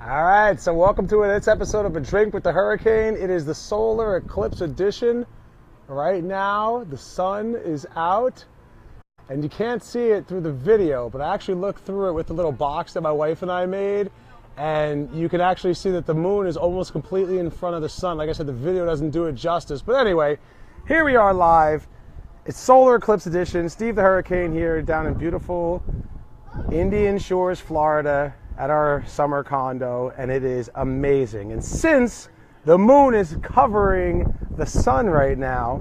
All right, so welcome to this episode of A Drink with the Hurricane. It is the solar eclipse edition. Right now, the sun is out, and you can't see it through the video, but I actually looked through it with the little box that my wife and I made, and you can actually see that the moon is almost completely in front of the sun. Like I said, the video doesn't do it justice, but anyway, here we are live. It's solar eclipse edition. Steve the Hurricane here down in beautiful Indian Shores, Florida, at our summer condo, and it is amazing. And since the moon is covering the sun right now,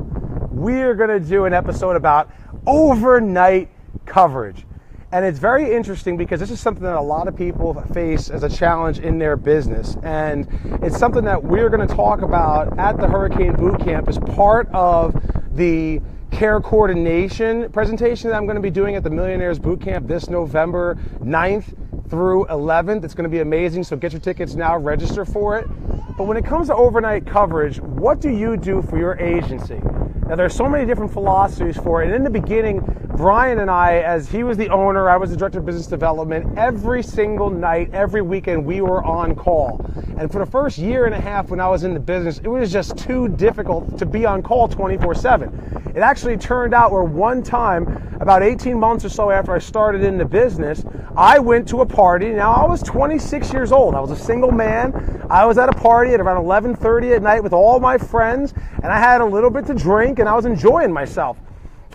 we're going to do an episode about overnight coverage. And it's very interesting because this is something that a lot of people face as a challenge in their business. And it's something that we're going to talk about at the Hurricane Boot Camp as part of the care coordination presentation that I'm going to be doing at the Millionaires Boot Camp this November 9th through 11th. It's going to be amazing, so get your tickets now, register for it. But when it comes to overnight coverage, what do you do for your agency? Now, there's so many different philosophies for it. And in the beginning, Brian and I, as he was the owner, I was the director of business development, every single night, every weekend, we were on call. And for the first year and a half when I was in the business, it was just too difficult to be on call 24/7. It actually turned out where one time, about 18 months or so after I started in the business, I went to a party. Now, I was 26 years old. I was a single man. I was at a party at around 11:30 at night with all my friends, and I had a little bit to drink, and I was enjoying myself.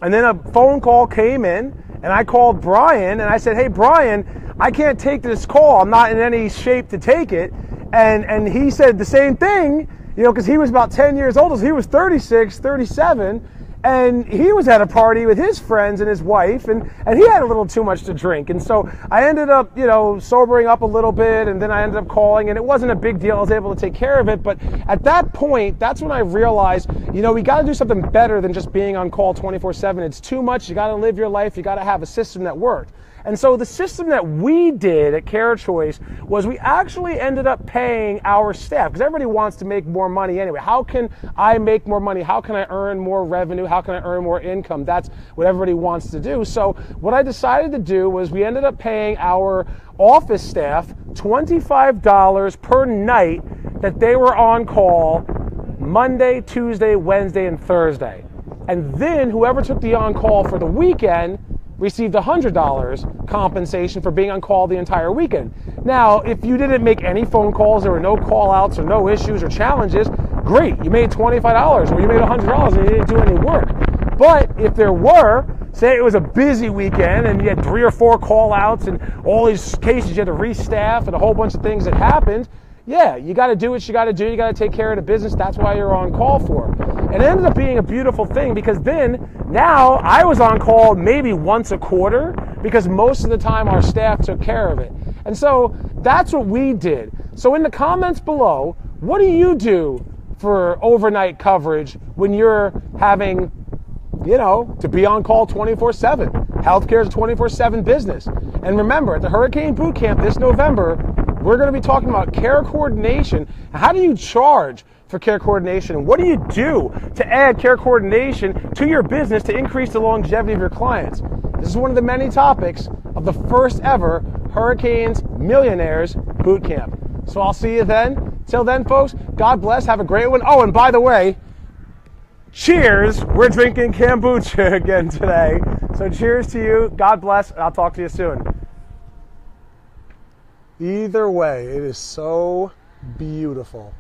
And then a phone call came in, and I called Brian, and I said, "Hey, Brian, I can't take this call. I'm not in any shape to take it." And he said the same thing, because he was about 10 years old. He was 36, 37. And he was at a party with his friends and his wife, and he had a little too much to drink. And so I ended up, sobering up a little bit, and then I ended up calling, and it wasn't a big deal. I was able to take care of it. But at that point, that's when I realized, we got to do something better than just being on call 24/7. It's too much. You got to live your life. You got to have a system that worked. And so the system that we did at CareChoice was we actually ended up paying our staff, because everybody wants to make more money anyway. How can I make more money? How can I earn more revenue? How can I earn more income? That's what everybody wants to do. So what I decided to do was we ended up paying our office staff $25 per night that they were on call Monday, Tuesday, Wednesday, and Thursday. And then whoever took the on-call for the weekend received $100 compensation for being on call the entire weekend. Now, if you didn't make any phone calls, there were no call outs or no issues or challenges, great, you made $25 or you made $100 and you didn't do any work. But if there were, say it was a busy weekend and you had 3 or 4 call outs and all these cases you had to restaff and a whole bunch of things that happened, yeah, you got to do what you got to do. You got to take care of the business. That's why you're on call for. And it ended up being a beautiful thing, because then now I was on call maybe once a quarter, because most of the time our staff took care of it. And so that's what we did. So in the comments below, what do you do for overnight coverage when you're having, to be on call 24/7? Healthcare is a 24/7 business. And remember, at the Hurricane Boot Camp this November, we're going to be talking about care coordination. How do you charge for care coordination? And what do you do to add care coordination to your business to increase the longevity of your clients? This is one of the many topics of the first ever Hurricanes Millionaires Boot Camp. So I'll see you then. Till then, folks, God bless. Have a great one. Oh, and by the way, cheers. We're drinking kombucha again today. So cheers to you. God bless. And I'll talk to you soon. Either way, it is so beautiful.